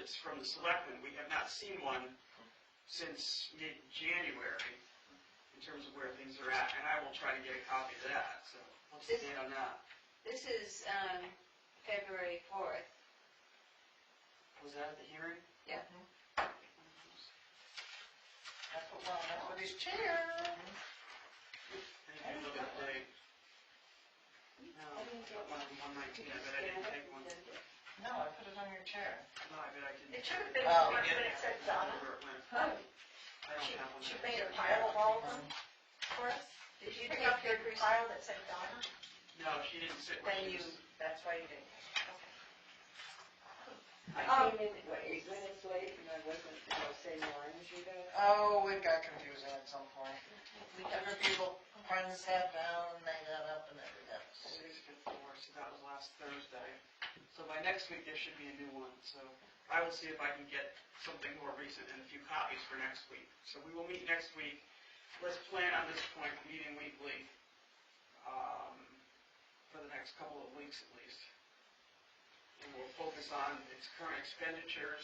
budgets from the selectmen. We have not seen one since mid-January in terms of where things are at, and I will try to get a copy of that. So what's the date on that? This is February 4th. Was that at the hearing? Yeah. That's what he's chair. Thank you, look at the date. No, I got one on 119, I bet I didn't take one. No, I put it on your chair. No, I bet I didn't. It should have been Oh. when it said Donna. I don't have one. She made a pile of all of them for us. Did you Pick take up your your pile that said Donna? No, she didn't sit where Then she you, was. that's why you didn't. I came in, 8 minutes late, and I wasn't in the same line as you guys. Oh, it got confusing at some point. Different people, friends sat down and they got up and everything. 6:54, so that was last Thursday. So by next week, there should be a new one. So I will see if I can get something more recent and a few copies for next week. So we will meet next week. Let's plan on this point, meeting weekly for the next couple of weeks at least. And we'll focus on its current expenditures,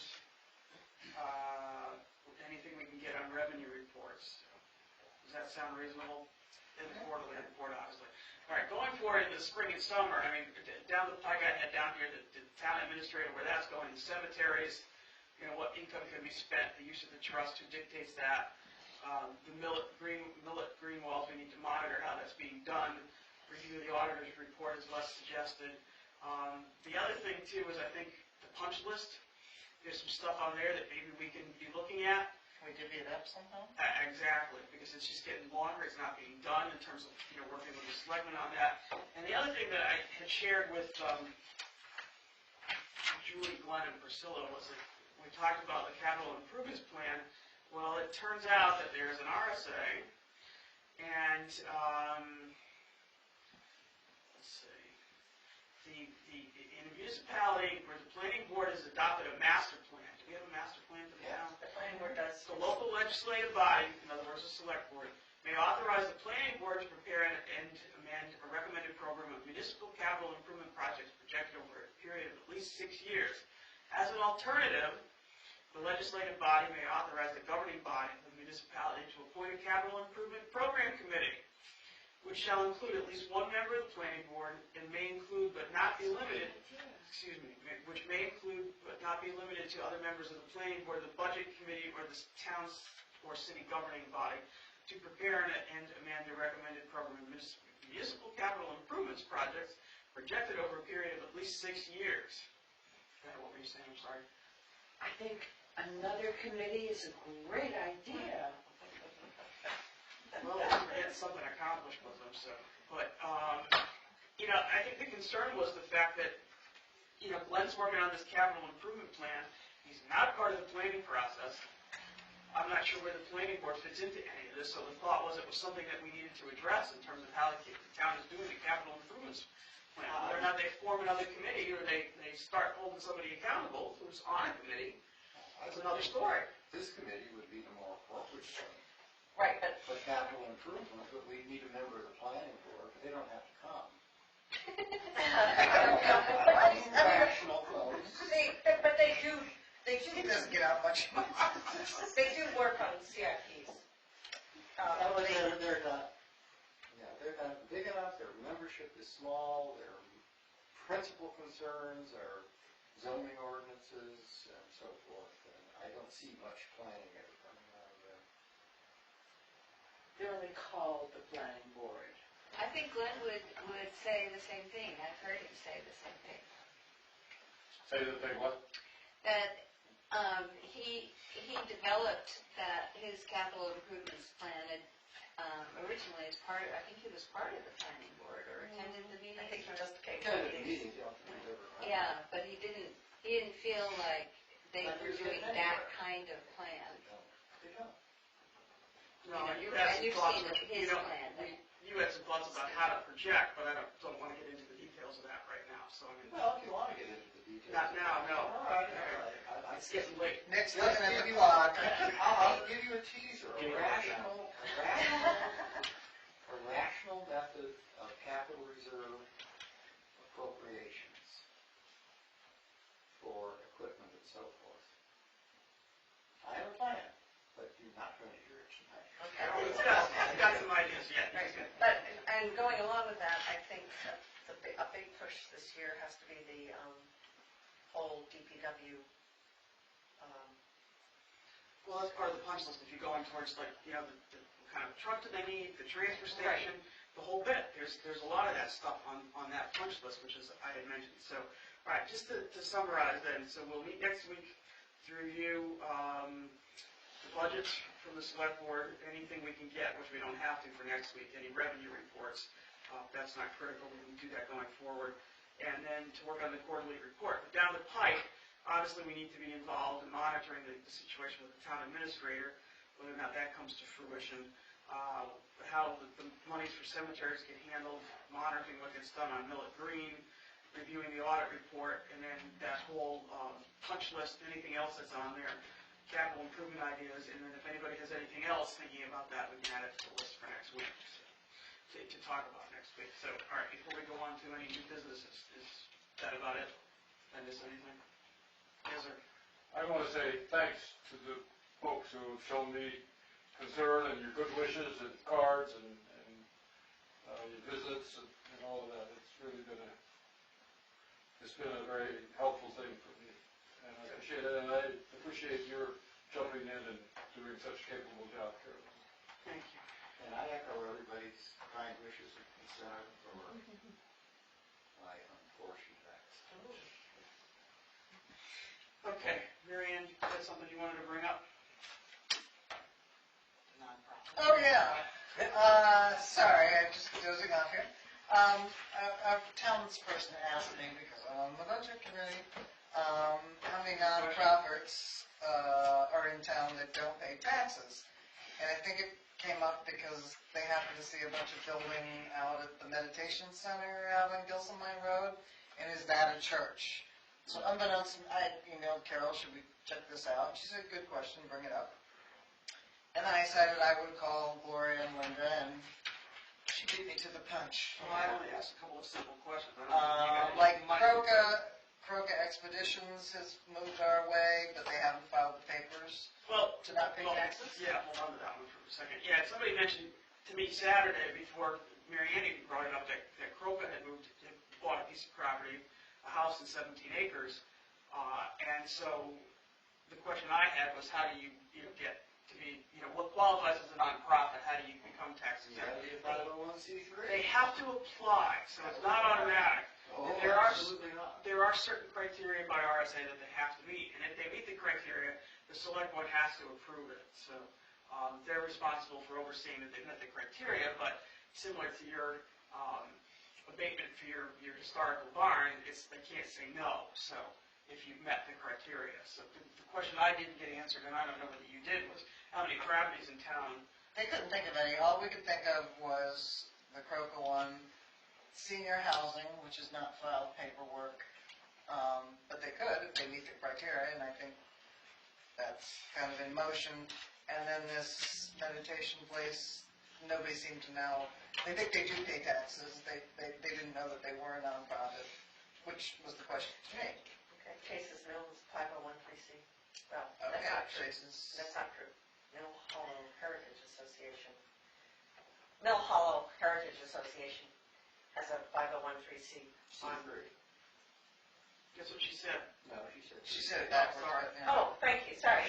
anything we can get on revenue reports. Does that sound reasonable? In the quarterly report, obviously. All right, going forward in the spring and summer, I mean, down the pike I had down here, the town administrator, where that's going, the cemeteries, you know, what income can be spent, the use of the trust, who dictates that, the millet green walls, we need to monitor how that's being done, review the auditor's report is less suggested. The other thing too is I think the punch list, there's some stuff on there that maybe we can be looking at. Can we divvy it up somehow? Exactly, because it's just getting longer, it's not being done in terms of, you know, working with the selectmen on that. And the other thing that I had shared with Julie, Glenn, and Priscilla was that we talked about the capital improvements plan. Well, it turns out that there's an RSA, and let's see, in a municipality where the planning board has adopted a master plan. Do we have a master plan for the town? The planning board does. The local legislative body, in other words, the select board, may authorize the planning board to prepare and amend a recommended program of municipal capital improvement projects projected over a period of at least 6 years. As an alternative, the legislative body may authorize the governing body of the municipality to appoint a capital improvement program committee, which shall include at least one member of the planning board and may include but not be limited, which may include but not be limited to other members of the planning board, the budget committee, or the town's or city governing body to prepare and amend the recommended program of municipal capital improvements projects projected over a period of at least 6 years. What were you saying? I'm sorry. I think another committee is a great idea. Well, we're getting something accomplished with them, so. But, you know, I think the concern was the fact that, you know, Glenn's working on this capital improvement plan. He's not part of the planning process. I'm not sure where the planning board fits into any of this, so the thought was it was something that we needed to address in terms of how the town is doing the capital improvements plan. Whether or not they form another committee or they start holding somebody accountable who's on a committee, that's another story. This committee would be the more appropriate one. Right, but For capital improvement, but we need a member of the planning board, but they don't have to come. Rational folks. but they do He doesn't get out much. they do work on CIPs. They're not, yeah, they're not big enough, their membership is small, their principal concerns are zoning ordinances and so forth, and I don't see much planning ever coming out of them. They're only called the planning board. I think Glenn would say the same thing. I've heard him say the same thing. Say the thing what? That he developed his capital improvements plan originally as part of, I think he was part of the planning board or attended the meeting. I think he just came. Kind of meetings, you don't think we've ever had. Yeah, but he didn't feel like they Like were there's doing been that anywhere. kind of plan. They don't. No, and you And had some you've thoughts, seen you his know, plan. you had some thoughts about how to project, but I don't want to get into the details of that right now, so I mean. Well, if you want to get into the details. Not now, no. All right. It's getting late. Nick's looking at the clock. I'll give you a teaser, a rational method of capital reserve appropriations for equipment and so forth. is, yeah. Right, but, and going along with that, I think that a big push this year has to be the whole DPW. Well, that's part of the punch list, if you're going towards like, you know, the kind of truck that they need, the transfer station, the whole bit. There's a lot of that stuff on that punch list, which is, I had mentioned. So, all right, just to summarize then, so we'll meet next week to review the budgets from the select board, anything we can get, which we don't have to for next week, any revenue reports. That's not critical, we can do that going forward. And then to work on the quarterly report. But down the pike, obviously, we need to be involved in monitoring the situation with the town administrator, whether or not that comes to fruition, how the monies for cemeteries get handled, monitoring what gets done on Millet Green, reviewing the audit report, and then that whole punch list, anything else that's on there, capital improvement ideas, and then if anybody has anything else thinking about that, we can add it to the list for next week to talk about next week. So, all right, before we go on to any new business, is that about it? Did I miss anything? Yes, sir. I want to say thanks to the folks who have shown me concern and your good wishes and cards and your visits and all of that. It's really been a very helpful thing for me. And I appreciate it, and I appreciate your jumping in and doing such a capable job, Carol. Thank you. And I echo everybody's kind wishes and concern for my unfortunate accident. Okay, Mary Ann, you had something you wanted to bring up? Oh, yeah. Sorry, I'm just dozing off here. A townsperson asked me, because I'm on the budget committee, how many nonprofits are in town that don't pay taxes? And I think it came up because they happened to see a bunch of building out at the meditation center out on Gilson Mine Road, and is that a church? So unbeknownst, I emailed Carol, should we check this out? She said, good question, bring it up. And then I decided I would call Gloria and Linda, and she beat me to the punch. Well, I only asked a couple of simple questions. I don't think you got Like any money. Croca Expeditions has moved our way, but they haven't filed the papers Well, to not pay taxes? yeah, hold on to that one for a second. Yeah, somebody mentioned to me Saturday before Mary Ann even brought it up that Croca had bought a piece of property, a house in 17 acres. And so the question I had was, how do you get to be, what qualifies as a nonprofit? How do you become tax exempt? Is that a 501c3? They have to apply, so it's not automatic. Oh, There are- absolutely not. There are certain criteria by RSA that they have to meet, and if they meet the criteria, the select board has to approve it. So they're responsible for overseeing that they met the criteria, but similar to your abatement for your historical barn, they can't say no. So if you've met the criteria. So the question I didn't get answered, and I don't know whether you did, was how many properties in town? They couldn't think of any. All we could think of was the Croca one, senior housing, which is not filed paperwork. But they could if they meet the criteria, and I think that's kind of in motion. And then this meditation place, nobody seemed to know. They think they do pay taxes. They didn't know that they were a nonprofit, which was the question to me. Okay, Chase's Mill is 501c. Well, that's Okay, not true. Chase's. That's not true. Mill Hollow Heritage Association. Mill Hollow Heritage Association has a 501c. C3. Guess what she said? No, she said. She said it backwards. Sorry. but, yeah. Oh, thank you, sorry.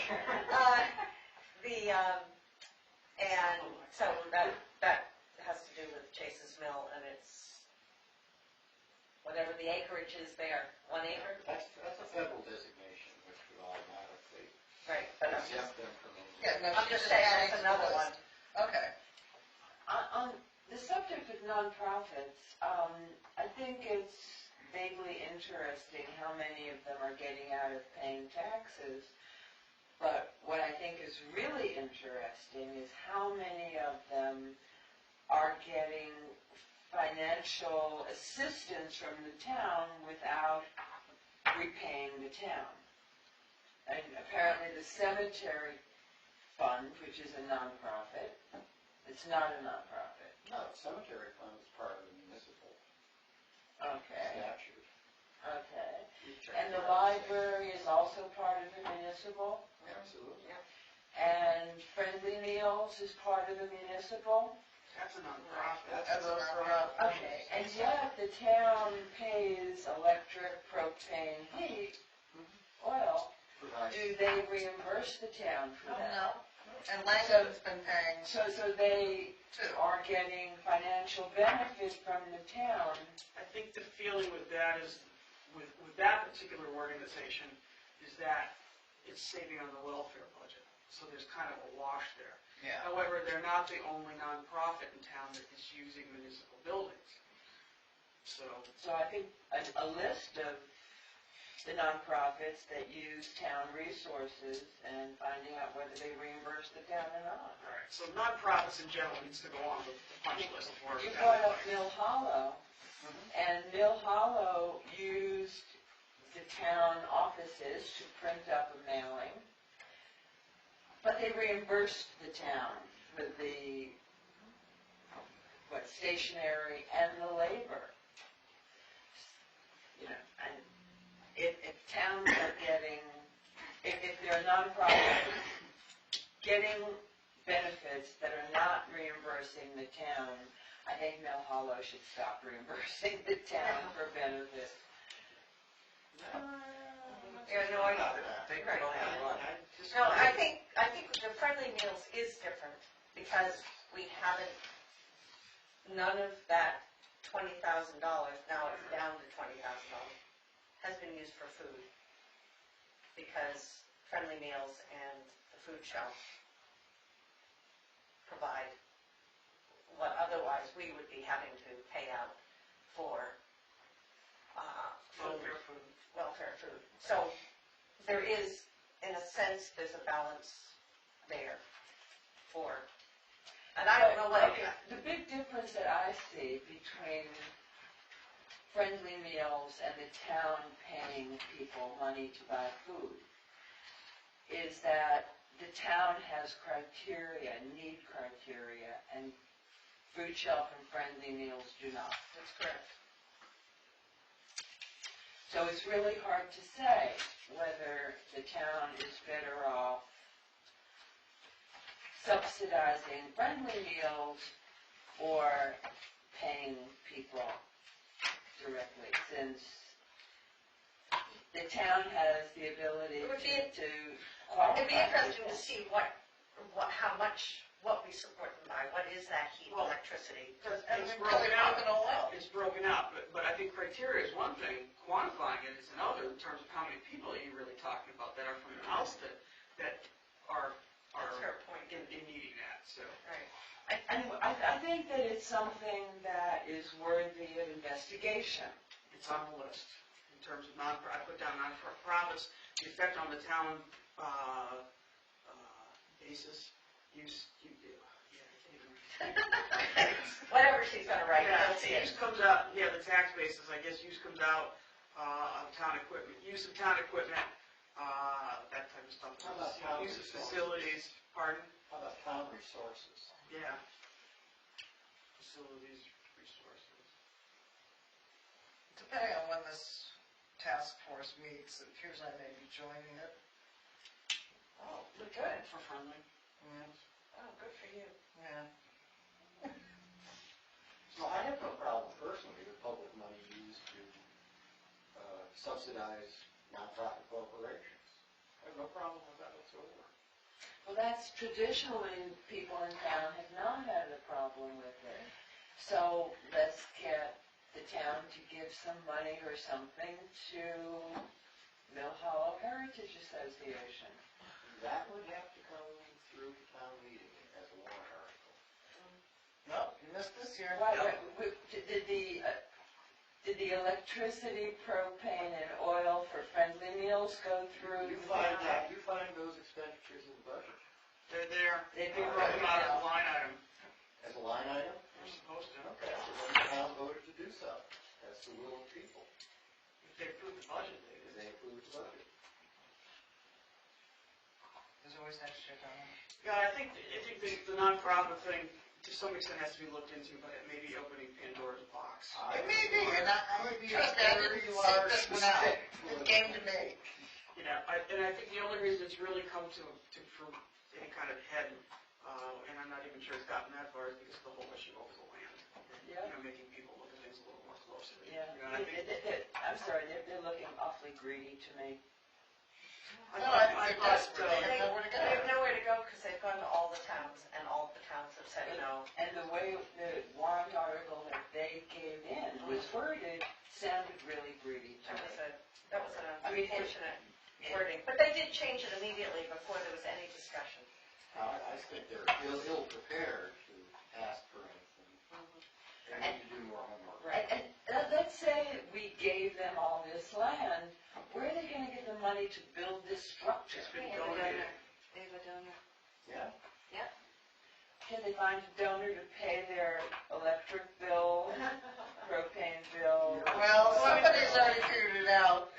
And so that has to do with Chase's Mill, and it's whatever the acreage is there, 1 acre? That's a federal designation, which would automatically Right, but I'm just, exempt them from any. Yeah, no, I'm she just just saying, added that's to the another list. one. Okay. On the subject of nonprofits, I think it's vaguely interesting how many of them are getting out of paying taxes. But what I think is really interesting is how many of them are getting financial assistance from the town without repaying the town. And apparently the cemetery fund, which is a nonprofit, it's not a nonprofit. No, cemetery fund is part of the municipal Okay, statute. okay. And the library is also part of the municipal? Absolutely. And Friendly Meals is part of the municipal? That's a nonprofit. That's a nonprofit. Okay, and yet the town pays electric, propane, heat, oil. Provide- Do they reimburse the town for that? No, and Langland's been paying So they too. are getting financial benefit from the town. I think the feeling with that is, with that particular organization, is that it's saving on the welfare budget. So there's kind of a wash there. Yeah. However, they're not the only nonprofit in town that is using municipal buildings. So, So I think a list of the nonprofits that use town resources and finding out whether they reimburse the town or not. all right, so nonprofits in general needs to go on the punch list for You that. brought up Mill Hollow, and Mill Hollow used the town offices to print up a mailing, but they reimbursed the town for the, stationery and the labor. You know, and if towns are getting, if they're a nonprofit, getting benefits that are not reimbursing the town, I think Mill Hollow should stop reimbursing the town for benefits. Yeah, no, I know. They Right. don't have one. No, I think the friendly meals is different because we haven't, none of that $20,000, now it's down to $20,000, has been used for food. Because friendly meals and the food shelf provide what otherwise we would be having to pay out for food. Welfare food. So there is, in a sense, there's a balance there for, and I don't know what, The big difference that I see between friendly meals and the town paying people money to buy food is that the town has criteria, need criteria, and food shelf and friendly meals do not. that's correct. So it's really hard to say whether the town is better off subsidizing friendly meals or paying people directly, since the town has the ability It would be- to qualify. It'd be interesting to people. see how much, what we support them by, what is that heat, Well, electricity? It's broken out. It's broken out, but I think criteria is one thing, quantifying it is another, in terms of how many people are you really talking about that are from Alstead that are That's her point. in needing that, so. Right. And I think that it's something that is worthy of investigation. It's on the list in terms of I put down nonprofits, the effect on the town, basis, use, Whatever she's gonna write, Yeah, let's see it. use comes out, the tax basis, I guess use comes out, of town equipment, use of town equipment, that type of stuff. How about town Use of resources? facilities, pardon? How about town resources? Yeah. Facilities, resources. Depending on when this task force meets, it appears I may be joining it. Oh, Good good. for friendly. Oh, good for you. Yeah. So I have no problem personally with public money used to subsidize nonprofit corporations. I have no problem with that whatsoever. Well, that's traditionally, people in town have not had a problem with it. So let's get the town to give some money or something to Mill Hollow Heritage Association. That would have to come through the town meeting as a warrant article. Nope, you missed this year. Did the electricity, propane, and oil for friendly meals go through? You the find town? that, you find those expenditures in the budget They're there. They'd be They're broken broken out as out. a line item. as a line item? They're supposed to. Okay, so then the town voted to do so. That's the will of the people, If they approve the budget, they because do. they approved the budget. There's always that shit on it. Yeah, I think the nonprofit thing, to some extent, has to be looked into, but it may be opening Pandora's box. It may be, and trust me, I didn't sit this one out. It came to me. And I think the only reason it's really come to for any kind of head And I'm not even sure it's gotten that far because of the whole issue over the land. Yeah. Making people look at things a little more closely. Yeah, And I think, I'm sorry, they're looking awfully greedy to me. No, I think they're desperate, they have nowhere to go. They have nowhere to go because they've gone to all the towns and all the towns have said no. And the way the warrant article that they gave in was worded sounded really greedy to me. That was an I mean, unfortunate wording, but they did change it immediately before there was any discussion. I think they're ill-prepared to ask for anything. They need to do more homework. Right, and let's say we gave them all this land, where are they gonna get the money to build this structure? it's been They have a donated. donor. They have a donor. Yeah? Can they find a donor to pay their electric bill, propane bill? Well, somebody's already figured it out.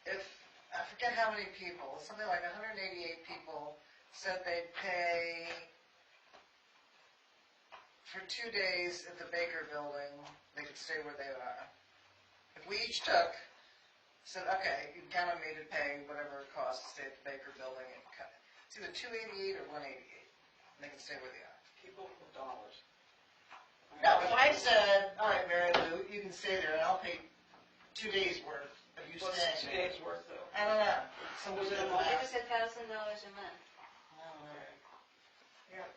If, I forget how many people, something like 188 people said they'd pay for 2 days at the Baker Building, they could stay where they are. If we each said, okay, you count on me to pay whatever it costs to stay at the Baker Building, and it's either $288 or $188, and they can stay where they are. People with dollars. No, if I said, all right, Mary Lou, you can stay there, and I'll pay 2 days worth of you What's staying. 2 days worth though? I don't know. Somebody Was it did a the month? It math. was $1,000 a month. I don't know. Yeah,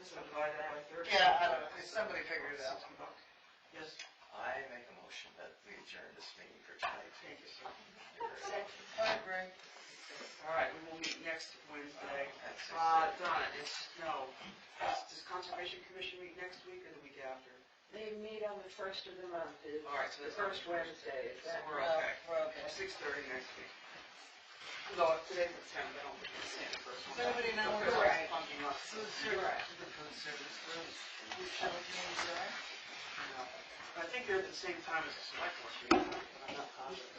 So divide that by 30. Yeah, I don't know, somebody figured it out. $60. Yes, I make a motion that we adjourn this meeting for tonight. thank you, sir. I agree. All right, we will meet next Wednesday. At 6:30. Donna, does Conservation Commission meet next week or the week after? They meet on the first of the month, it's All right, so the that's first Wednesday, is So that? we're No, okay. we're okay. 6:30 next week. No, today's the 10th, I don't think it's the first one. Does anybody know where Because we're it's funky month. Food service, the food service, who's showing names there? No. I think they're at the same time as the select board meeting. I'm not positive.